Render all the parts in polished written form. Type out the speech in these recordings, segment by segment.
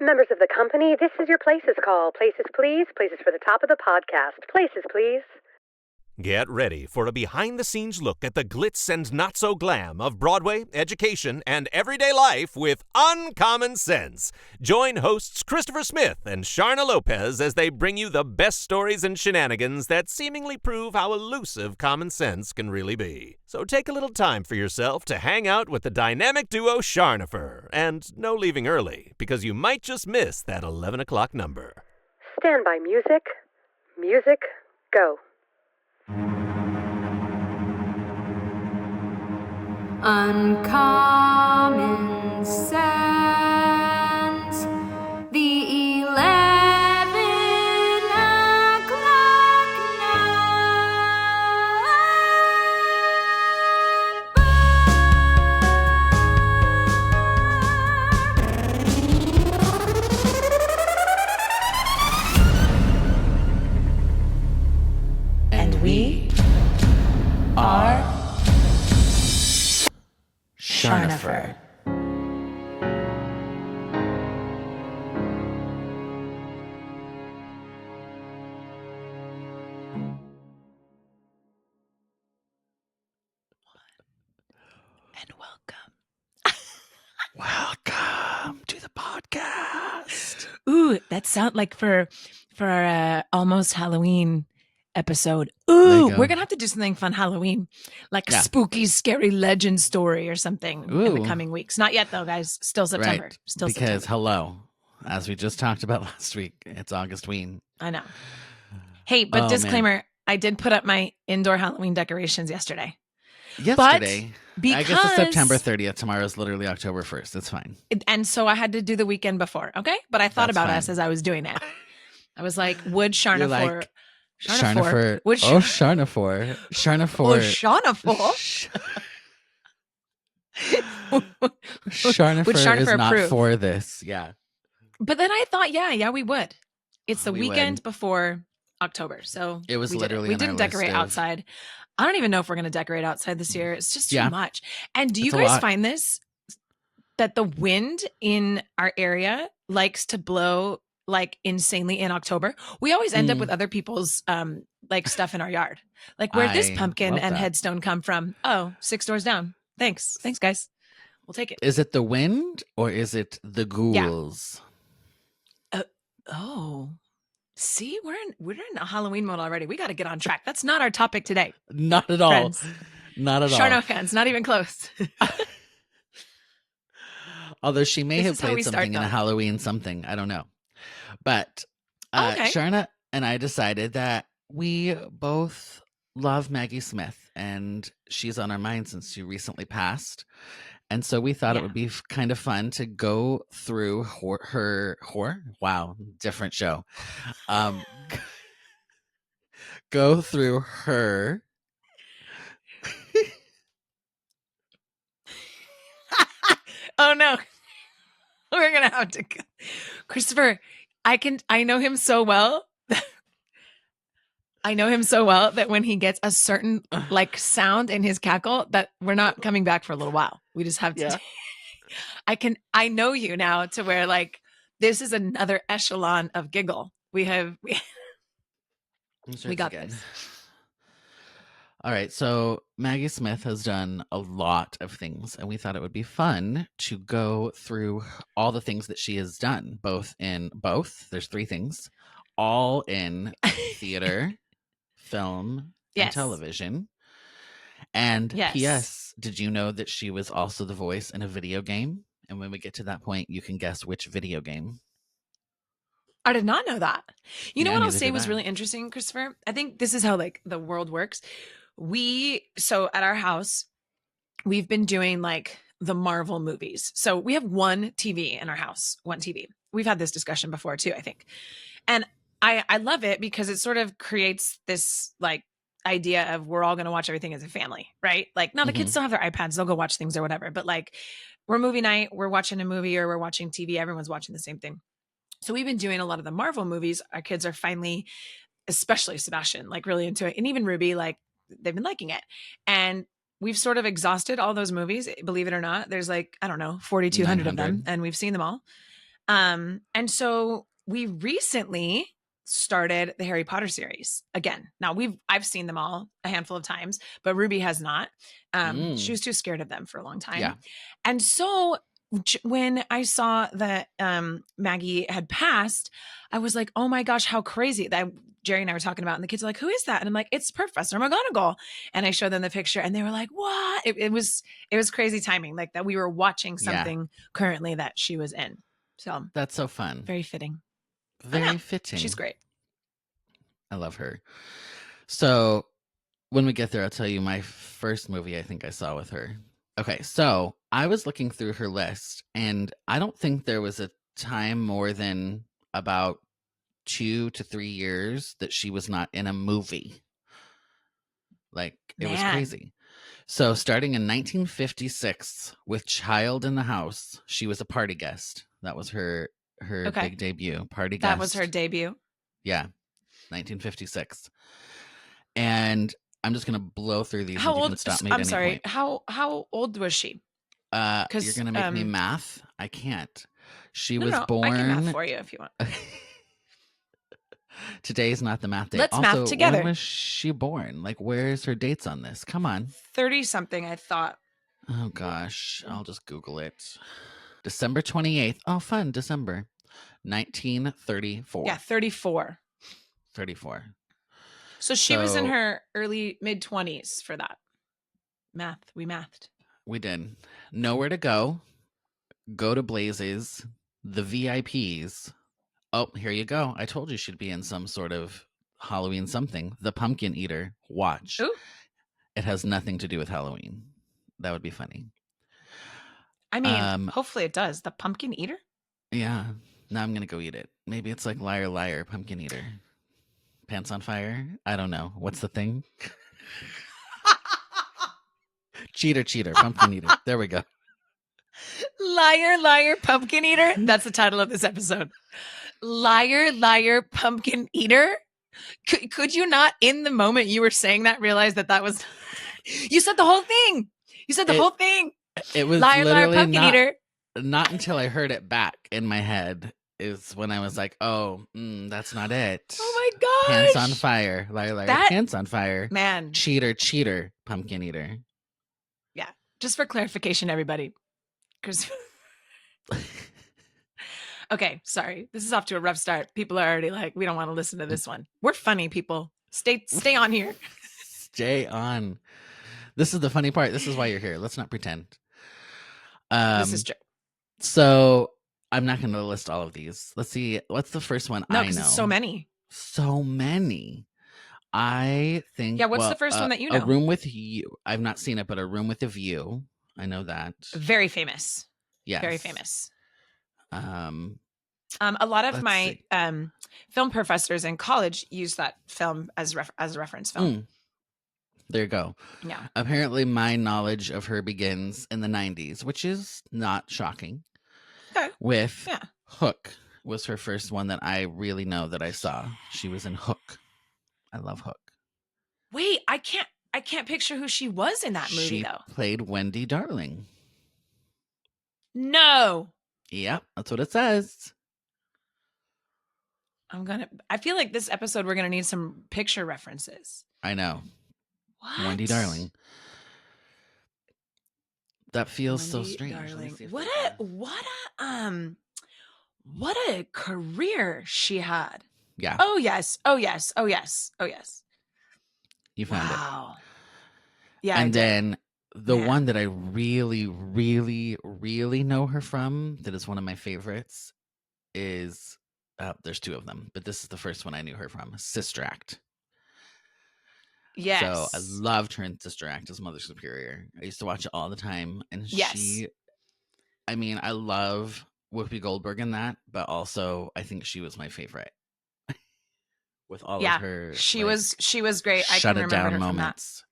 Members of the company, this is your Places call. Places, please. Places for the top of the podcast. Places, please. Get ready for a behind-the-scenes look at the glitz and not-so-glam of Broadway, education, and everyday life with Uncommon Sense. Join hosts Christopher Smith and Sharna Lopez as they bring you the best stories and shenanigans that seemingly prove how elusive common sense can really be. So take a little time for yourself to hang out with the dynamic duo Charnopher. And no leaving early, because you might just miss that 11 o'clock number. Stand by music. Music, go. Uncommon sense, the 11 o'clock number. And we are Charnopher. And welcome. Welcome to the podcast. Ooh, that sound like for our almost Halloween episode. Ooh, we're gonna have to do something fun Halloween, like a spooky, scary legend story or something in the coming weeks. Not yet, though, guys. Still September. Right. Still because September. hello, as we just talked about last week, it's Augustween. I know. Hey, but disclaimer: I did put up my indoor Halloween decorations yesterday. Yesterday, because I guess it's September 30th. Tomorrow is literally October 1st. It's fine. And so I had to do the weekend before. Okay, but I thought That's about fine. us as I was doing it. I was like, would Charnopher? Charnopher. Would Charnopher. Charnopher. Charnopher is not approve? for this. Yeah. But then I thought, yeah, we would. It's the We weekend would. before October. So It was literally we on our didn't decorate list of- outside. I don't even know if we're going to decorate outside this year. It's just too much. And do you It's a guys lot. find this? That the wind in our area likes to blow like insanely in October. We always end up with other people's like stuff in our yard. Like, where'd this I pumpkin love and that. headstone come from? Oh, 6 doors down. Thanks, guys. We'll take it. Is it the wind or is it the ghouls? Oh, see, we're in a Halloween mode already. We got to get on track. That's not our topic today. Not at all. Friends. Not at all. Charno fans, not even close. Although she may This have is how played we start, something in a though. Halloween something. I don't know. But Okay. Sharna and I decided that we both love Maggie Smith, and she's on our mind since she recently passed. And so we thought it would be kind of fun to go through her wow, different show. Go through her Oh no. We're going to have to go. Christopher, I know him so well. I know him so well that when he gets a certain like sound in his cackle, that we're not coming back for a little while. We just have to. Yeah. I know you now to where like this is another echelon of giggle. We I'm sure we it's got good. this. All right, so Maggie Smith has done a lot of things, and we thought it would be fun to go through all the things that she has done, there's 3 things, all in theater, film, and television. And P.S., did you know that she was also the voice in a video game? And when we get to that point, you can guess which video game. I did not know that. You know Yeah, what I'll neither say did was I. really interesting, Christopher? I think this is how like the world works. So at our house, we've been doing like the Marvel movies. So we have one TV in our house, one TV. We've had this discussion before too, I think. And I love it because it sort of creates this like idea of we're all going to watch everything as a family, right? Like now the kids still have their iPads, they'll go watch things or whatever, but like we're movie night, we're watching a movie or we're watching TV, everyone's watching the same thing. So we've been doing a lot of the Marvel movies. Our kids are finally, especially Sebastian, like really into it. And even Ruby, like they've been liking it. And we've sort of exhausted all those movies. Believe it or not, there's like, I don't know, 4,200 of them. 900. And we've seen them all. And so we recently started the Harry Potter series again. Now I've seen them all a handful of times, but Ruby has not. She was too scared of them for a long time. Yeah. And so when I saw that Maggie had passed, I was like, oh my gosh, how crazy. That Jerry and I were talking about, and the kids are like, who is that? And I'm like, it's Professor McGonagall. And I showed them the picture and they were like, what? It was crazy timing, like that we were watching something currently that she was in. So That's so fun. very fitting. Very fitting. She's great. I love her. So when we get there, I'll tell you my first movie I think I saw with her. Okay, so I was looking through her list, and I don't think there was a time more than about 2 to 3 years that she was not in a movie. Like, it was crazy. So starting in 1956 with Child in the House, she was a party guest. That was her big debut. Party guest. That was her debut. Yeah, 1956. And I'm just gonna blow through these. How and you old? can stop me at I'm any sorry. point. How old was she? You're gonna make me math. I can't. She was born. I can math for you if you want. Today's not the math day. Let's also, math together. When was she born? Like, where's her dates on this? Come on. 30 something, I thought. Oh gosh, I'll just Google it. December 28th. Oh, fun. December 1934. Yeah, 34. 34. So she was in her early mid 20s for that. Math. We mathed. We did. Nowhere to Go. Go to Blazes. The VIPs. Oh, here you go. I told you she'd be in some sort of Halloween something. The Pumpkin Eater. Watch. Ooh. It has nothing to do with Halloween. That would be funny. I mean, hopefully it does. The Pumpkin Eater? Yeah. Now I'm going to go eat it. Maybe it's like Liar Liar Pumpkin Eater. Pants on Fire? I don't know. What's the thing? Cheater, Pumpkin Eater. There we go. Liar, Liar, Pumpkin Eater? That's the title of this episode. Liar, Liar, Pumpkin Eater? Could you not, in the moment you were saying that, realize that was... You said the whole thing. You said the whole thing. It was Liar, Liar, Pumpkin Eater. Not until I heard it back in my head is when I was like, oh, that's not it. Oh my gosh. Pants on Fire. Liar, Liar, Pants on Fire. Man. Cheater, Pumpkin Eater. Yeah. Just for clarification, everybody. Because... Okay, sorry. This is off to a rough start. People are already like, we don't want to listen to this one. We're funny people. Stay on here. Stay on. This is the funny part. This is why you're here. Let's not pretend. This is true. So I'm not going to list all of these. Let's see. What's the first one? No, I because know. it's so many. So many. I think. Yeah, what's the first one that you know? A Room with You. I've not seen it, but A Room with a View. I know that. Very famous. Yes. Very famous. A lot of my film professors in college use that film as a reference film. There you go. Yeah. Apparently, my knowledge of her begins in the 90s, which is not shocking. Okay. With Hook was her first one that I really know that I saw. She was in Hook. I love Hook. Wait, I can't picture who she was in that movie though. She played Wendy Darling. No. Yep, that's what it says. I feel like this episode we're gonna need some picture references. I know. What? Wendy Darling. That feels Wendy so strange. Darling. What a career she had. Yeah. Oh yes. You found it. Wow. Yeah. And then the one that I really, really, really know her from, that is one of my favorites, is there's two of them, but this is the first one I knew her from, Sister Act. Yes. So I loved her in Sister Act as Mother Superior. I used to watch it all the time. And I love Whoopi Goldberg in that, but also I think she was my favorite. With all of her she was great. I shut can it remember down her moments.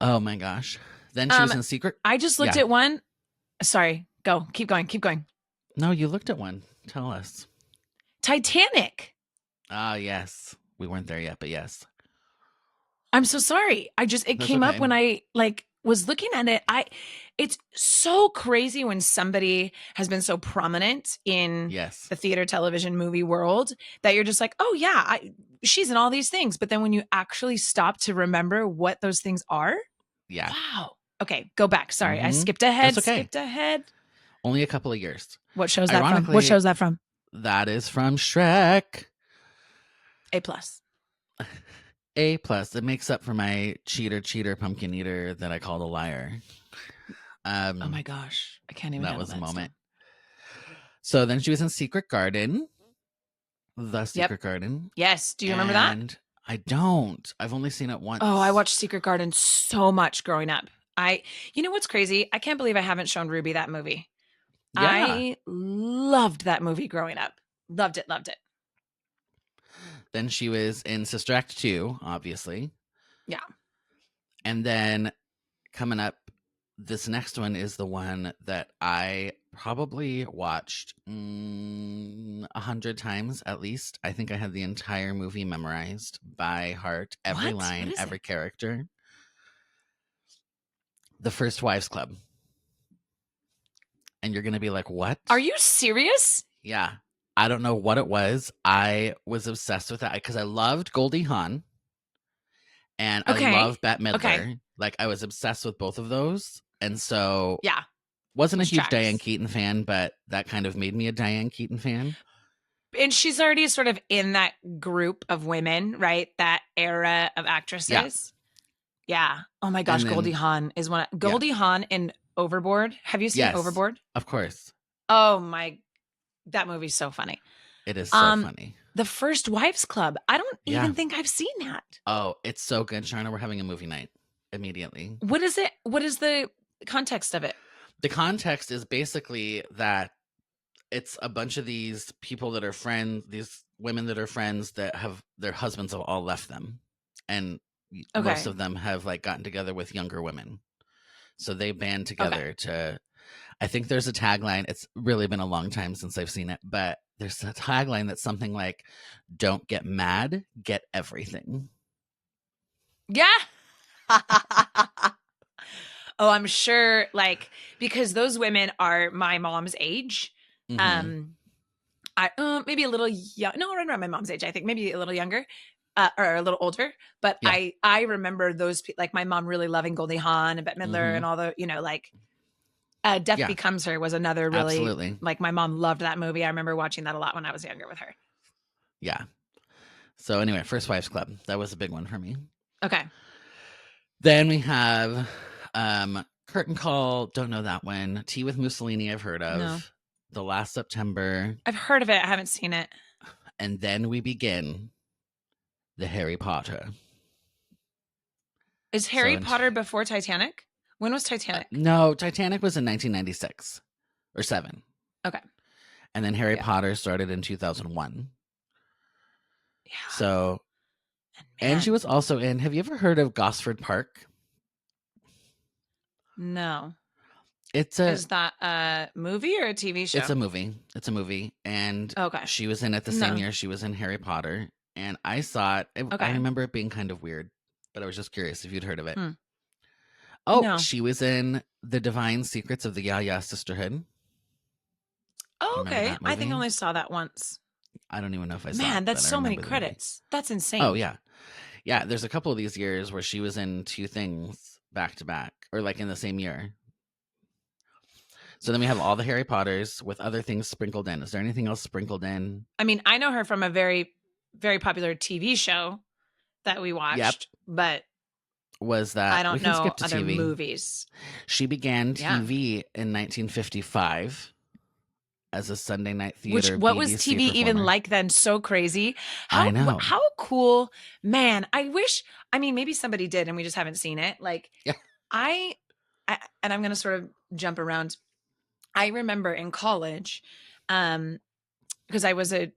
Oh my gosh. Then she was in Secret. I just looked at one. Sorry. Go. Keep going. No, you looked at one. Tell us. Titanic. Ah, yes. We weren't there yet, but yes. I'm so sorry. It came up when I was looking at it. It's so crazy when somebody has been so prominent in Yes. the theater, television, movie world that you're just like, oh yeah, she's in all these things. But then when you actually stop to remember what those things are, Yeah. wow. Okay, go back. Sorry, I Mhm. skipped ahead. That's okay. Skipped ahead. Only a couple of years. What show's that from? Ironically- What show's that from? That is from Shrek. A plus. A plus. It makes up for my cheater, pumpkin eater that I called a liar. Oh my gosh, I can't even. That handle was a moment. Stuff. So then she was in Secret Garden. The Secret Garden. Yes. Do you remember that? And I don't. I've only seen it once. Oh, I watched Secret Garden so much growing up. You know what's crazy? I can't believe I haven't shown Ruby that movie. Yeah. I loved that movie growing up. Loved it. Then she was in Sister Act 2, obviously. Yeah. And then coming up, this next one is the one that I probably watched 100 times at least. I think I had the entire movie memorized by heart, every What? line, What is every it? character. The First Wives Club. And you're going to be like, what? Are you serious? Yeah. I don't know what it was. I was obsessed with that because I loved Goldie Hawn and Okay. I love Bette Midler. Okay. Like, I was obsessed with both of those. And so, Yeah. wasn't a Which huge tracks. Diane Keaton fan, but that kind of made me a Diane Keaton fan. And she's already sort of in that group of women, right? That era of actresses. Yeah. Oh my gosh, And then- Goldie Hawn is one. Goldie Hawn in Overboard. Have you seen Yes. Overboard? Of course. Oh my, that movie's so funny. It is so funny. The First Wives Club. I don't Yeah. even think I've seen that. Oh, it's so good. Sharna, we're having a movie night immediately. What is it? What is the context of it? The context is basically that it's a bunch of these people that are friends, these women that are friends that have their husbands have all left them. And most of them have like gotten together with younger women. So they band together to, I think there's a tagline. It's really been a long time since I've seen it, but there's a tagline that's something like, don't get mad, get everything. Yeah. Oh, I'm sure, like, because those women are my mom's age. Mhm. I maybe a little young. No, right around my mom's age. I think maybe a little younger, or a little older. But Yeah. I remember those, like my mom really loving Goldie Hawn and Bette Midler Mhm. and all the, like, Death Yeah. Becomes Her was another really, Absolutely. like my mom loved that movie. I remember watching that a lot when I was younger with her. Yeah. So anyway, First Wives Club. That was a big one for me. Okay. Then we have Curtain Call. Don't know that one. Tea with Mussolini. I've heard of. No. The Last September. I've heard of it. I haven't seen it. And then we begin the Harry Potter. Is Harry So- Potter before Titanic? When was Titanic? No, Titanic was in 1996 or 7. Okay. And then Harry Yeah. Potter started in 2001. Yeah. So, and man. she was also in, have you ever heard of Gosford Park? No. It's a Is that a movie or a TV show? It's a movie. It's a movie. And Okay. she was in it the same No. year she was in Harry Potter. And I saw it. I Okay. remember it being kind of weird, but I was just curious if you'd heard of it. Hmm. Oh, No. she was in The Divine Secrets of the Yaya Sisterhood. Oh, Remember okay. that I think I movie? only saw that once. I don't even know if I saw it. Man, that's but I so many remember the movie. credits. That's insane. Oh, yeah. Yeah, there's a couple of these years where she was in 2 things back to back, or like in the same year. So then we have all the Harry Potters with other things sprinkled in. Is there anything else sprinkled in? I mean, I know her from a very, very popular TV show that we watched, but Was that I we don't can know skip to other TV. movies. She began Yeah. TV in 1955 as a Sunday night theater. What was BBC TV even performer. like then? So crazy. I know. How cool, man. I wish, I mean, maybe somebody did and we just haven't seen it. Like, Yeah. I and I'm going to sort of jump around. I remember in college, because I was a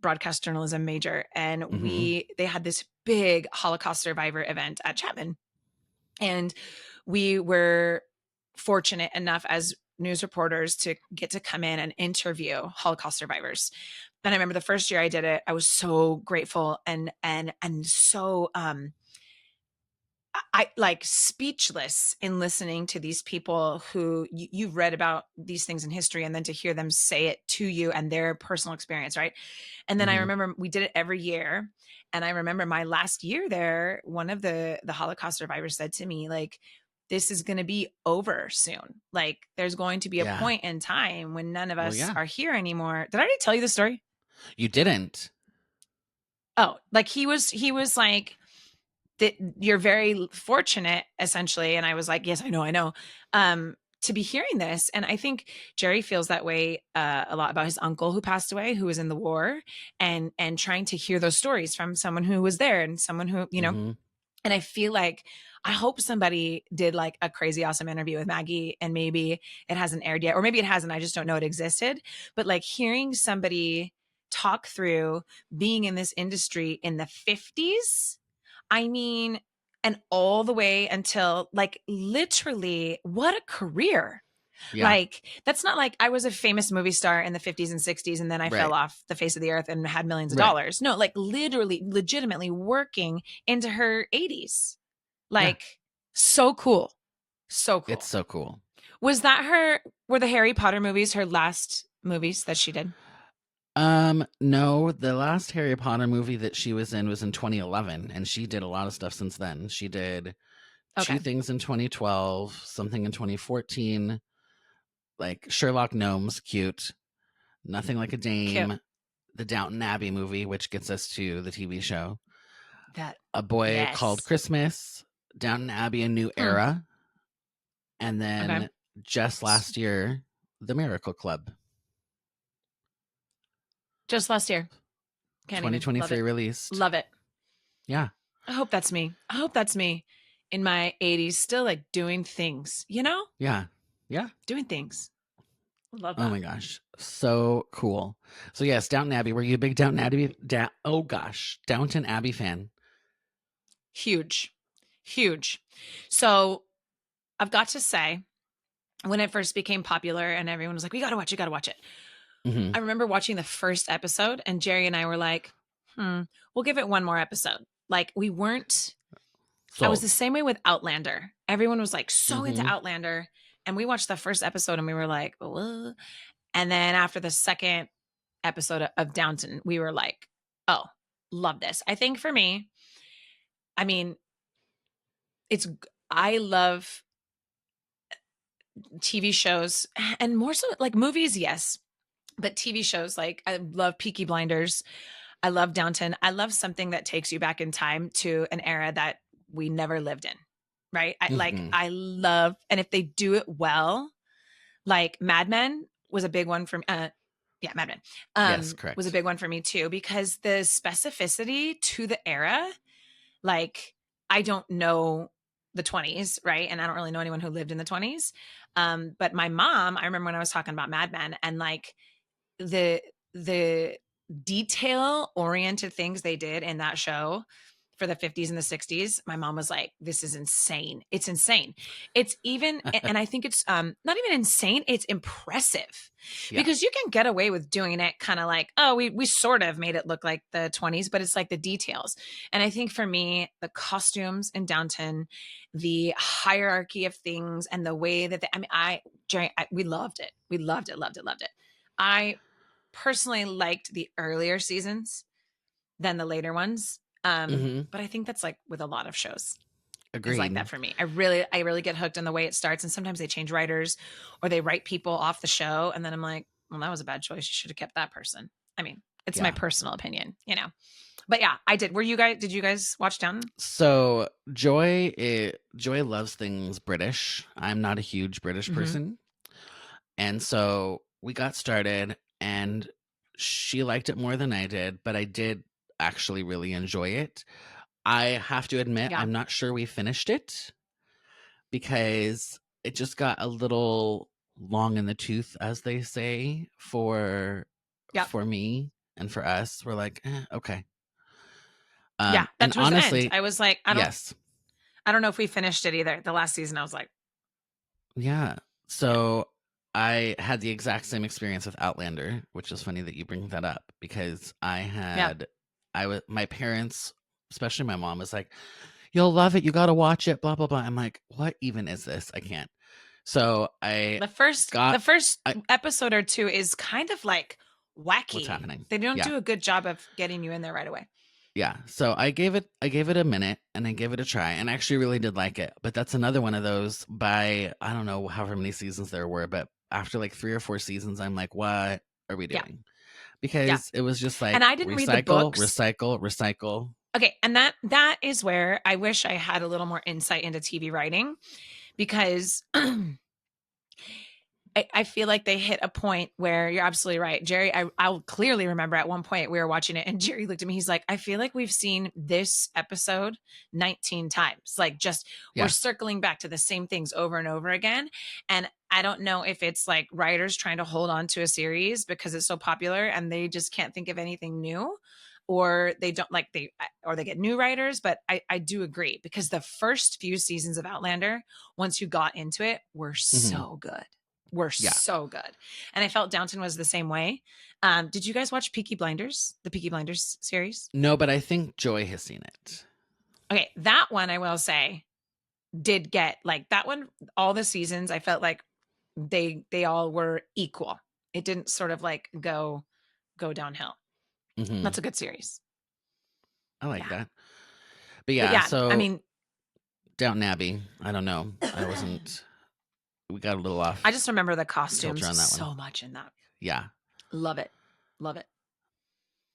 broadcast journalism major, and Mhm. they had this big Holocaust survivor event at Chapman. And we were fortunate enough as news reporters to get to come in and interview Holocaust survivors. And I remember the first year I did it, I was so grateful and so I like speechless in listening to these people who you've read about these things in history, and then to hear them say it to you and their personal experience, right? And then I Mhm. remember we did it every year, and I remember my last year there, one of the Holocaust survivors said to me, like, this is going to be over soon. Like, there's going to be a Yeah. point in time when none of Well, us yeah. are here anymore. Did I already tell you the story? You didn't. Oh, like he was like, that you're very fortunate, essentially. And I was like, yes, I know. To be hearing this. And I think Jerry feels that way a lot about his uncle who passed away, who was in the war, and trying to hear those stories from someone who was there and someone who, Mhm. and I feel like I hope somebody did like a crazy awesome interview with Maggie, and maybe it hasn't aired yet, or maybe it hasn't. I just don't know it existed. But like hearing somebody talk through being in this industry in the 50s, I mean, and all the way until like literally what a career. Yeah. Like, that's not like I was a famous movie star in the 50s and 60s and then I fell Right. off the face of the earth and had millions of Right. dollars. No, like literally, legitimately working into her 80s. Yeah. Like, so cool. So cool. It's so cool. Was that were the Harry Potter movies her last movies that she did? No, the last Harry Potter movie that she was in 2011, and she did a lot of stuff since then. She did Okay. two things in 2012, something in 2014, like Sherlock Gnomes, cute. Nothing Like a Dame, Cute. the Downton Abbey movie, which gets us to the TV show. That A Boy yes. Called Christmas, Downton Abbey, A New Era, and then Okay. just last year, The Miracle Club. Just last year. Can't even. Love 2023 it. released. Love it. Yeah. I hope that's me. I hope that's me in my 80s, still like doing things, Yeah. Yeah. doing things. Love that. Oh my gosh. So cool. So yes, Downton Abbey. Were you a big Downton Abbey? Downton Abbey fan? Huge. So I've got to say, when it first became popular and everyone was like, you got to watch it. Hmm. I remember watching the first episode and Jerry and I were like, we'll give it one more episode. Like we weren't, I was the same way with Outlander. Everyone was like so into Outlander. And we watched the first episode and we were like, what? And then after the second episode of Downton, we were like, oh, love this. I think for me, I mean, I love TV shows and more so like movies, yes. But TV shows, like I love Peaky Blinders. I love Downton. I love something that takes you back in time to an era that we never lived in. Right. I love, and if they do it well, like Mad Men was a big one for me. Mad Men Yes, correct. was a big one for me too, because the specificity to the era, like I don't know the 20s, right? And I don't really know anyone who lived in the 20s. But my mom, I remember when I was talking about Mad Men and like the detail oriented things they did in that show for the 50s and the 60s, my mom was like, this is insane. It's insane. It's even, and I think it's not even insane, it's impressive. Yeah. Because you can get away with doing it kind of like, oh, we sort of made it look like the 20s, but it's like the details. And I think for me, the costumes in Downton, the hierarchy of things and the way that we loved it. We loved it. I personally liked the earlier seasons than the later ones. But I think that's like with a lot of shows. Agreed. It's like that for me. I really get hooked in the way it starts. And sometimes they change writers or they write people off the show. And then I'm like, well, that was a bad choice. You should have kept that person. I mean, it's my personal opinion, But yeah, I did. Did you guys watch Downton? So Joy loves things British. I'm not a huge British person. And so we got started and she liked it more than I did, but I did actually really enjoy it. I have to admit, I'm not sure we finished it because it just got a little long in the tooth, as they say, for me and for us. We're like, okay. That and was honestly, the end. I was like, I don't know if we finished it either. The last season, I was like, yeah. So I had the exact same experience with Outlander, which is funny that you bring that up because my parents, especially my mom, was like, you'll love it. You got to watch it. Blah, blah, blah. I'm like, what even is this? I can't. So The first episode or two is kind of like wacky. What's happening? They don't do a good job of getting you in there right away. Yeah. So I gave it a minute and I gave it a try and I actually really did like it. But that's another one of those by, I don't know however many seasons there were, but after like 3 or 4 seasons, I'm like, what are we doing? Because it was just like, and I didn't read the books. recycle. Okay. And that is where I wish I had a little more insight into TV writing, because I feel like they hit a point where you're absolutely right. Jerry, I'll clearly remember at one point we were watching it and Jerry looked at me. He's like, I feel like we've seen this episode 19 times. Like we're circling back to the same things over and over again. And I don't know if it's like writers trying to hold on to a series because it's so popular and they just can't think of anything new, or they don't or they get new writers. But I do agree, because the first few seasons of Outlander, once you got into it, were so good. So good. And I felt Downton was the same way. Did you guys watch Peaky Blinders, the Peaky Blinders series? No, but I think Joy has seen it. Okay. That one, I will say, did get like that one, all the seasons, I felt like they all were equal. It didn't sort of like go downhill. Mm-hmm. That's a good series. I like that. But yeah, so I mean, Downton Abbey, I don't know. We got a little off. I just remember the costumes on that so one. much in that. Yeah. Love it.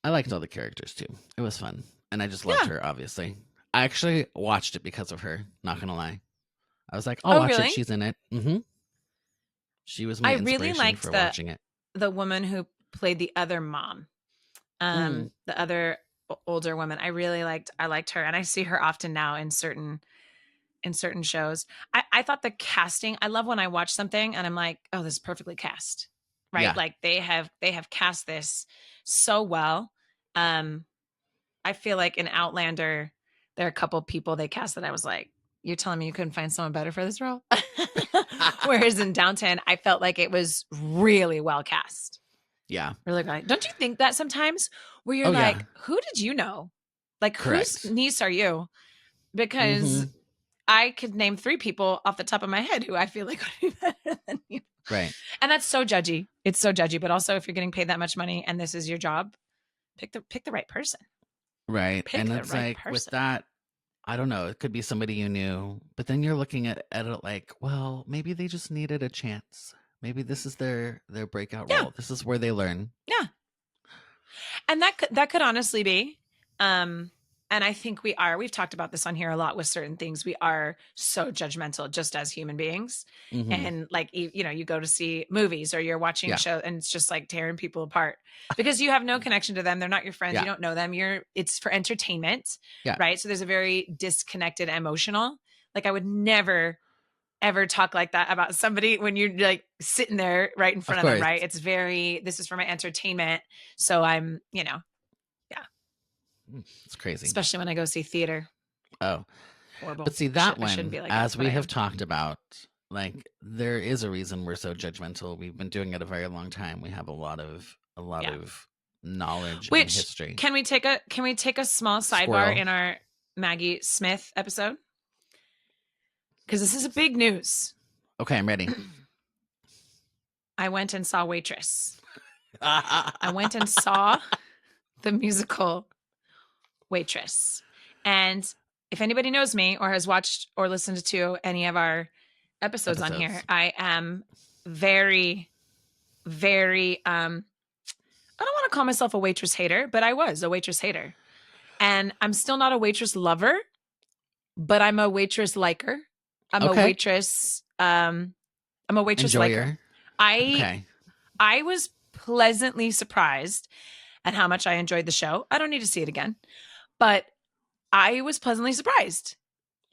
I liked all the characters too. It was fun. And I just loved her, obviously. I actually watched it because of her, not gonna lie. I was like, I'll watch it. She's in it. Mm-hmm. She was my inspiration really liked for watching it. The woman who played the other mom, the other older woman. I liked her. And I see her often now in certain shows. I thought the casting, I love when I watch something and I'm like, oh, this is perfectly cast, right? Yeah. Like they have cast this so well. I feel like in Outlander, there are a couple people they cast that I was like, you're telling me you couldn't find someone better for this role? Whereas in Downton, I felt like it was really well cast. Yeah. Really good. Don't you think that sometimes where you're like, who did you know? Like, whose niece are you? Because I could name 3 people off the top of my head who I feel like would be better than you. Right. And that's so judgy. It's so judgy. But also, if you're getting paid that much money and this is your job, pick the right person. Right. Pick and the it's right like person. with that, I don't know. It could be somebody you knew, but then you're looking at it like, well, maybe they just needed a chance. Maybe this is their breakout role. This is where they learn. Yeah. And that could honestly be. And I think we've talked about this on here a lot with certain things. We are so judgmental just as human beings. Mm-hmm. And like, you go to see movies or you're watching a show and it's just like tearing people apart because you have no connection to them. They're not your friends. You don't know them. It's for entertainment. Yeah. Right. So there's a very disconnected emotional, like I would never, ever talk like that about somebody when you're like sitting there right in front of them. Right. It's this is for my entertainment. So I'm, it's crazy. Especially when I go see theater. Oh, horrible. But see that one, like as we have talked about, like there is a reason we're so judgmental. We've been doing it a very long time. We have a lot of knowledge and history. Can we take a small sidebar in our Maggie Smith episode? Because this is a big news. Okay, I'm ready. I went and saw Waitress. I went and saw the musical Waitress. And if anybody knows me or has watched or listened to any of our episodes on here, I am very, very, I don't want to call myself a waitress hater, but I was a waitress hater. And I'm still not a waitress lover, but I'm a waitress liker. I'm a waitress Enjoyer. liker. I was pleasantly surprised at how much I enjoyed the show. I don't need to see it again, but I was pleasantly surprised.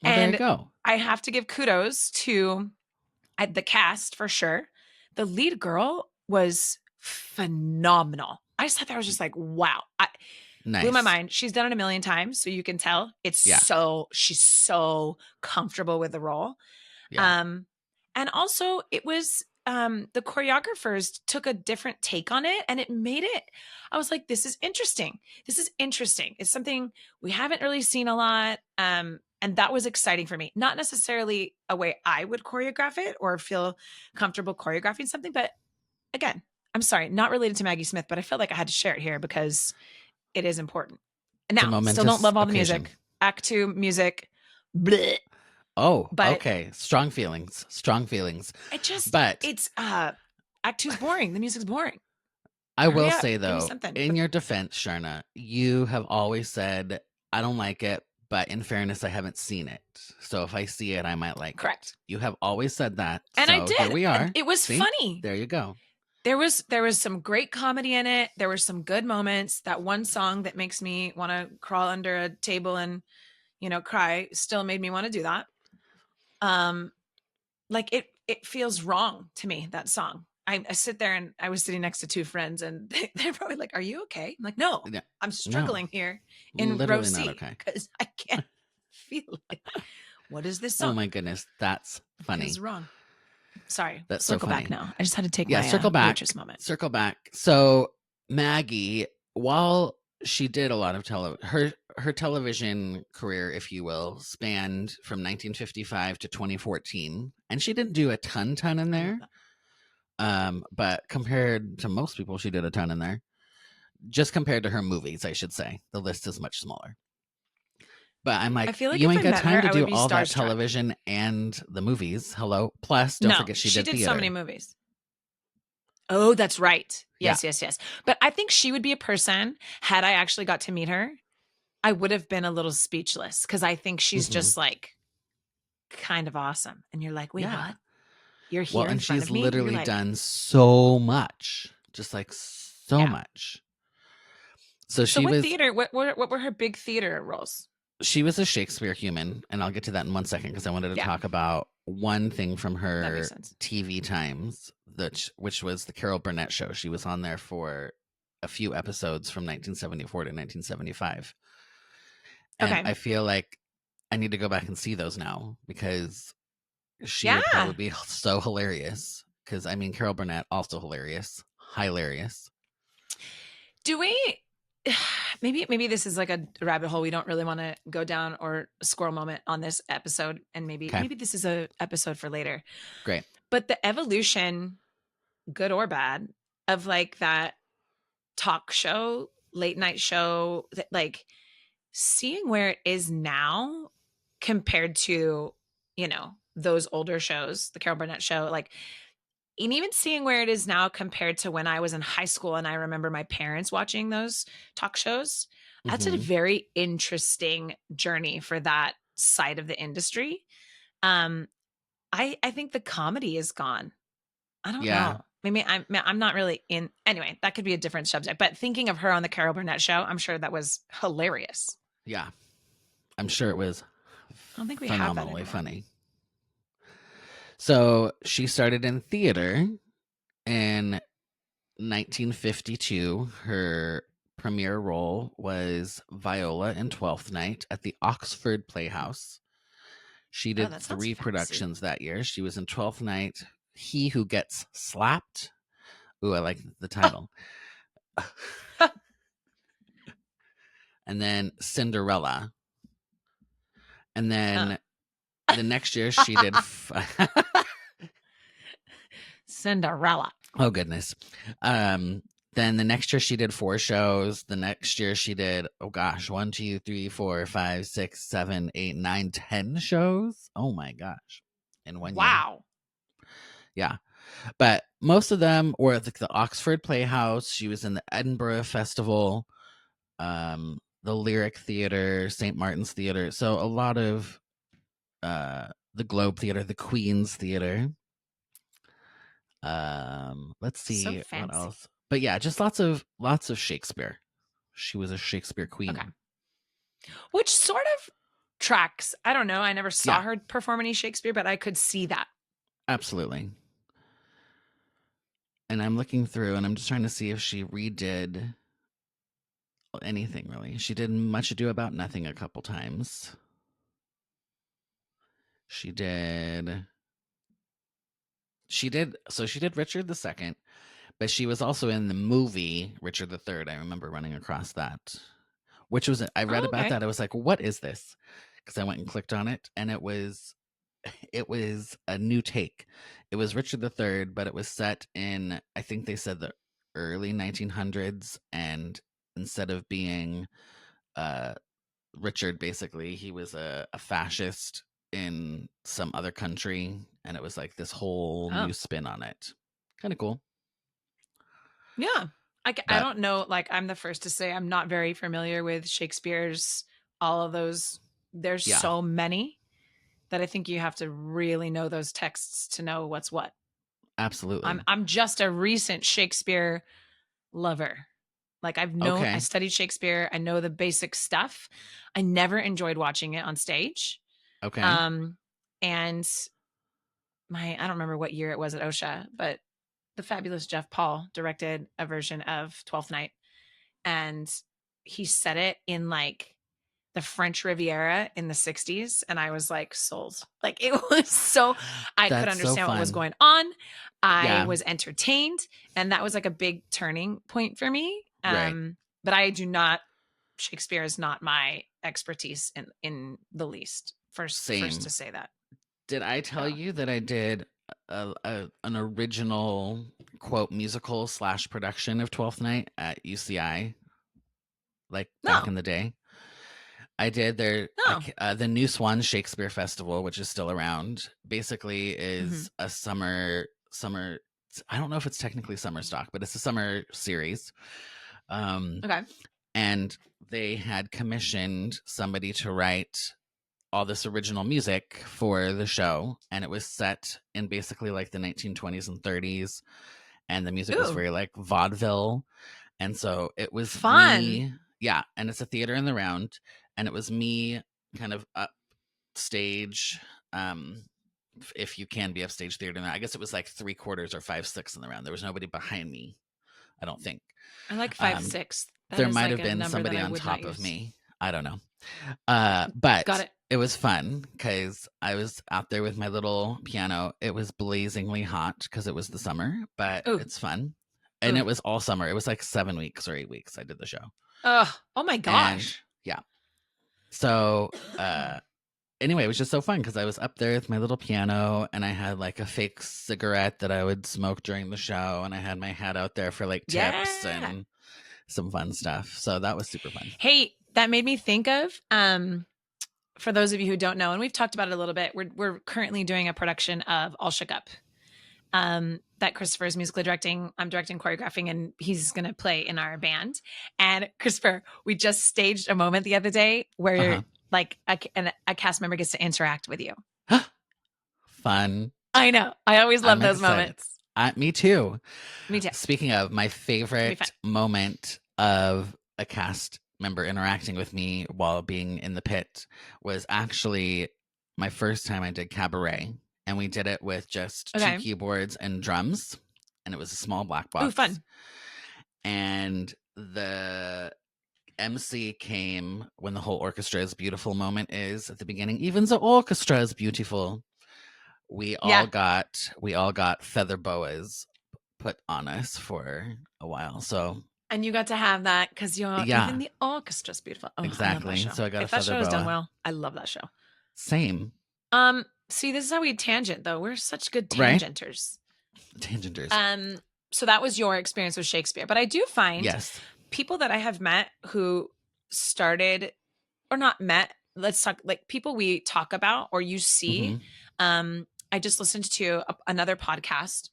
Well, and there you go. I have to give kudos to the cast for sure. The lead girl was phenomenal. I just thought that was just like, wow. Nice. Blew my mind. She's done it a million times, so you can tell she's so comfortable with the role. Yeah. And also it was the choreographers took a different take on it and it made it, I was like, this is interesting. It's something we haven't really seen a lot. And that was exciting for me. Not necessarily a way I would choreograph it or feel comfortable choreographing something. But again, I'm sorry, not related to Maggie Smith, but I felt like I had to share it here because it is important. And It's a now, still momentous don't love all the occasion. music. Act 2 music, bleh. Oh, But- okay. Strong feelings. It just, But it's, Act 2 is boring. The music's boring. I will Hurry up, say give me though, something. in your defense, Sharna, you have always said, I don't like it, but in fairness, I haven't seen it. So if I see it, I might like Correct. it. You have always said that. And so I did. Here we are. And it was See? funny. There you go. There was some great comedy in it. There were some good moments. That one song that makes me want to crawl under a table and, cry still made me want to do that. Like it feels wrong to me, that song. I sit there and I was sitting next to two friends and they're probably like, "Are you okay?" I'm like, "No, Yeah. I'm struggling here in row Literally C not okay. because I can't feel it." What is this song? Oh my goodness. That's funny. It's wrong. Sorry. That's so circle back funny. now. I just had to take Yeah, my circle back. waitress moment. Circle back. So Maggie, while she did a lot of her television career, if you will, spanned from 1955 to 2014, and she didn't do a ton in there. But compared to most people, she did a ton in there. Just compared to her movies, I should say, the list is much smaller. But I'm like, I feel like you if ain't I got met time her, to I do would be all that starstruck. television and the movies. Hello. Plus, don't forget she did theater. So many movies. Oh, that's right. Yes. But I think she would be a person, had I actually got to meet her, I would have been a little speechless because I think she's just like kind of awesome. And you're like, wait, Yeah. what? You're here Well, in and front she's of me? literally You're like, done so much, just like so Yeah. much. So So she what was theater? What were her big theater roles? she was a Shakespeare human, and I'll get to that in 1 second because I wanted to Yeah. talk about one thing from That her makes sense. TV times, which was the Carol Burnett show. She was on there for a few episodes from 1974 to 1975. And Okay. I feel like I need to go back and see those now because she would Yeah. probably be so hilarious. Because I mean, Carol Burnett also hilarious. Do we? Maybe this is like a rabbit hole we don't really want to go down, or a squirrel moment on this episode, and maybe Okay. this is a episode for later. Great. But the evolution, good or bad, of like that talk show, late night show, that like seeing where it is now compared to, those older shows, the Carol Burnett show, like, and even seeing where it is now compared to when I was in high school and I remember my parents watching those talk shows, that's a Mhm. very interesting journey for that side of the industry. I think the comedy is gone. I don't Yeah. know. Maybe I'm not really in. Anyway, that could be a different subject. But thinking of her on the Carol Burnett show, I'm sure that was hilarious. Yeah. I'm sure it was I don't think we have that phenomenally anymore. funny. So she started in theater in 1952. Her premiere role was Viola in Twelfth Night at the Oxford Playhouse. She did that sounds 3 fancy. productions that year. She was in Twelfth Night, He Who Gets Slapped. Ooh, I like the title. And then Cinderella. And then the next year she did Cinderella. oh goodness. Then the next year she did 4 shows. The next year she did 1, 2, 3, 4, 5, 6, 7, 8, 9, 10 shows. Oh my gosh. In 1 year. Wow. Yeah. But most of them were at the Oxford Playhouse. She was in the Edinburgh Festival, the Lyric Theatre, St. Martin's Theatre. So a lot of the Globe Theatre, the Queen's Theatre. Let's see So what fancy. else. But yeah, just lots of Shakespeare. She was a Shakespeare queen. Okay. Which sort of tracks. I don't know. I never saw Yeah. her perform any Shakespeare, but I could see that. Absolutely. And I'm looking through and I'm just trying to see if she redid anything really. She did Much Ado About Nothing a couple times. She did Richard II, but she was also in the movie Richard III. I remember running across that, which was, I read about Okay. that. I was like, what is this? because I went and clicked on it, and it was a new take. It was Richard III, but it was set in, I think they said, the early 1900s, and instead of being Richard, basically he was a fascist in some other country, and it was like this whole new spin on it. Kind of cool. Yeah. I But- don't know. Like, I'm the first to say I'm not very familiar with Shakespeare's, all of those. There's Yeah. so many that I think you have to really know those texts to know what's what. Absolutely. I'm just a recent Shakespeare lover. Like, I've known, Okay. I studied Shakespeare. I know the basic stuff. I never enjoyed watching it on stage. Okay. And I don't remember what year it was at OSHA, but the fabulous Jeff Paul directed a version of Twelfth Night, and he set it in like the French Riviera in the 60s, and I was like sold. Like, it was so, I could That's so understand what was fun. going on. I Yeah. was entertained, and that was like a big turning point for me. Right. But I do not, Shakespeare is not my expertise in the least. First Same. to say that. Did I tell you that I did an original quote musical / production of Twelfth Night at UCI, like back No. in the day? I did their No. the New Swan Shakespeare Festival, which is still around. Basically, is a summer. I don't know if it's technically summer stock, but it's a summer series. Okay. And they had commissioned somebody to write all this original music for the show, and it was set in basically like the 1920s and 30s, and the music was Ooh. very like vaudeville, and so it was Fun. me, yeah, and it's a theater in the round, and it was me kind of up stage, if you can be upstage theater, I guess it was like 3/4 or 5/6 in the round. There was nobody behind me, I don't think. I like 5/6. There might have been somebody on top of me. I don't know. But Got it. It was fun because I was out there with my little piano. It was blazingly hot because it was the summer, but Ooh. it's fun. And Ooh. it was all summer. It was like 7 weeks or 8 weeks I did the show. Oh my And, gosh. yeah. So anyway, it was just so fun because I was up there with my little piano, and I had like a fake cigarette that I would smoke during the show, and I had my hat out there for like tips Yeah. and some fun stuff. So that was super fun. Hey, that made me think of, for those of you who don't know, and we've talked about it a little bit, we're currently doing a production of All Shook Up, that Christopher's musically directing. I'm directing, choreographing, and he's going to play in our band. And Christopher, we just staged a moment the other day where like a cast member gets to interact with you. Fun. I know. I always love I'm those excited. moments. Me too. Me too. Speaking of, my favorite fun. moment of a cast member interacting with me while being in the pit was actually my first time I did cabaret, and we did it with just 2 keyboards and drums, and it was a small black box. Ooh, fun. And the MC came when the whole orchestra's beautiful moment is at the beginning. Even the orchestra is beautiful. We all got feather boas put on us for a while. So And you got to have that because even the orchestra's beautiful. Oh, exactly. I love that show. So I got if a that feather show is done boa. well, I love that show. Same. See, this is how we tangent though. We're such good Right? tangenters. Tangenters. So that was your experience with Shakespeare. But I do find Yes. people that I have met who started or not met, let's talk like people we talk about or you see. Mhm. I just listened to another podcast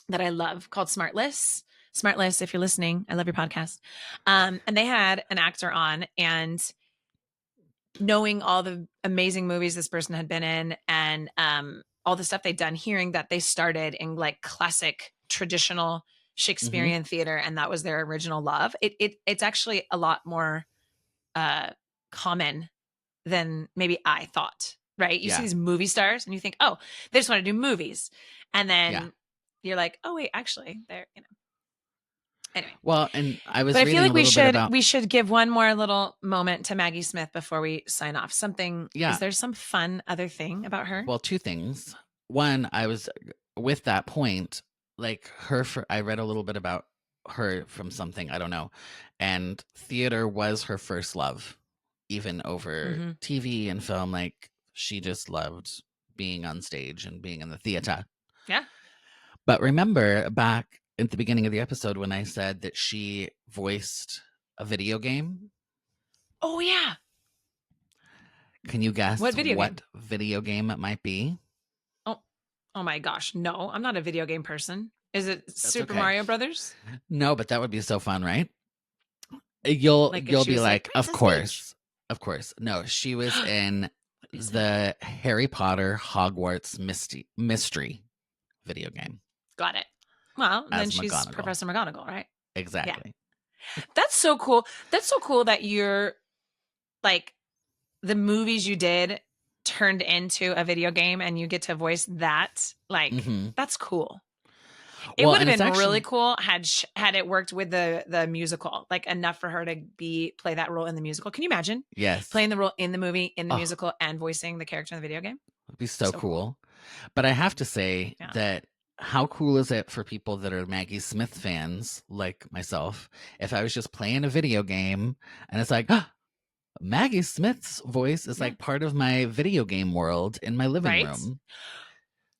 that I love called Smartless. Smartless, if you're listening, I love your podcast. And they had an actor on, and knowing all the amazing movies this person had been in and all the stuff they'd done, hearing that they started in like classic traditional Shakespearean theater and that was their original love. It's actually a lot more common than maybe I thought, right? You see these movie stars and you think, oh, they just want to do movies. And then you're like, oh wait, actually they're, Anyway. Well, and I was but I feel like we should give one more little moment to Maggie Smith before we sign off. Something, Yeah. Is there some fun other thing about her? Well, 2 things. One, I was with that point, like I read a little bit about her from something, I don't know. And theater was her first love. even over Mhm. TV and film. Like, she just loved being on stage and being in the theater. Yeah. But remember back at the beginning of the episode when I said that she voiced a video game? Oh yeah. Can you guess What video game? video game it might be? Oh my gosh. No, I'm not a video game person. Is it Super okay. Mario Brothers? No, but that would be so fun, right? You'll Like, if you'll she be was like, like, of "Princess course. Of course. No, she was in the Harry Potter Hogwarts mystery video game. Got it. Well, then As she's McGonagall. Professor McGonagall, right? Exactly. That's so cool. That's so cool that you're like the movies you did turned into a video game and you get to voice that. Like, Mhm. that's cool. It Well, would have and been it's really actually- cool had it worked with the musical, like enough for her to play that role in the musical. Can you imagine Yes. playing the role in the movie, in the Oh. musical, and voicing the character in the video game? It'd be so So cool. cool. But I have to say Yeah. that how cool is it for people that are Maggie Smith fans like myself if I was just playing a video game and it's like, Maggie Smith's voice is Yeah. like part of my video game world in my living Right? room.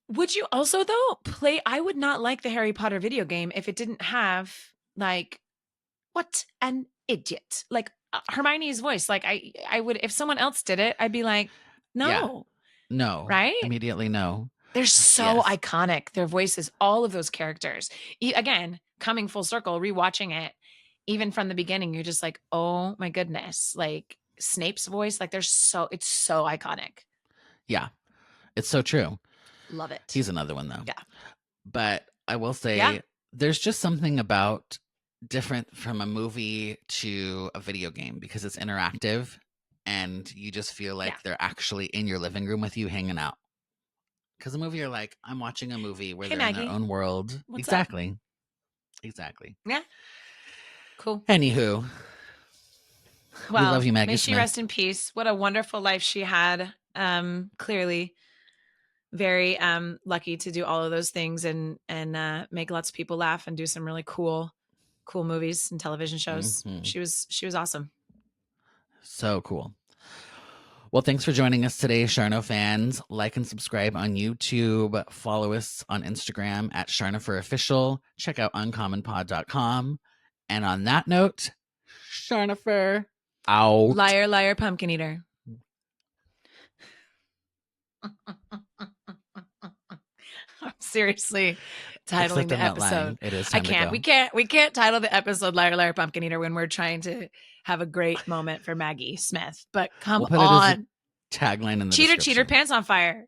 Would you also though play? I would not like the Harry Potter video game if it didn't have like, what an idiot, like Hermione's voice. Like I would, if someone else did it, I'd be like, no. Yeah. No. Right? Immediately no. They're so Yes. iconic. Their voices, all of those characters. Again, coming full circle, rewatching it, even from the beginning, you're just like, oh my goodness, like Snape's voice, like it's so iconic. Yeah. It's so true. Love it. He's another one though. Yeah. But I will say Yeah. there's just something about different from a movie to a video game because it's interactive and you just feel like Yeah. they're actually in your living room with you hanging out. Because a movie, you're like, I'm watching a movie where Hey, they're in Maggie. their own world. What's up? Exactly. Cool. Anywho, Well, love you, Maggie may she Smith. rest in peace. What a wonderful life she had. Clearly very lucky to do all of those things and make lots of people laugh and do some really cool movies and television shows. Mhm. She was awesome. So cool. Well, thanks for joining us today, Charno fans. Like and subscribe on YouTube. Follow us on Instagram at Charnopher Official. Check out uncommonpod.com. And on that note, Charnopher out. Liar, liar, pumpkin eater. I'm seriously titling Except the I'm not lying. episode. It is I time to can't. go. We can't title the episode "Liar, Liar, Pumpkin Eater" when we're trying to have a great moment for Maggie Smith. But come We'll put it as on, Tagline in the cheater, description. pants on fire.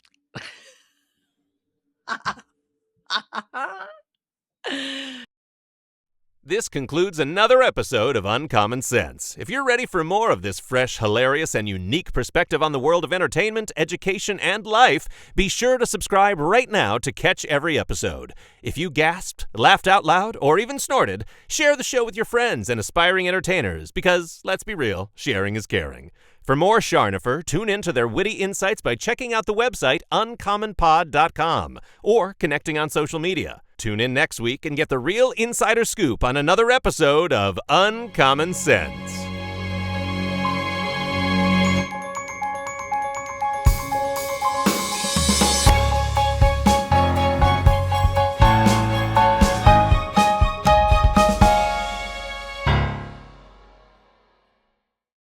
This concludes another episode of Uncommon Sense. If you're ready for more of this fresh, hilarious, and unique perspective on the world of entertainment, education, and life, be sure to subscribe right now to catch every episode. If you gasped, laughed out loud, or even snorted, share the show with your friends and aspiring entertainers because, let's be real, sharing is caring. For more Charnopher, tune in to their witty insights by checking out the website uncommonpod.com or connecting on social media. Tune in next week and get the real insider scoop on another episode of Uncommon Sense.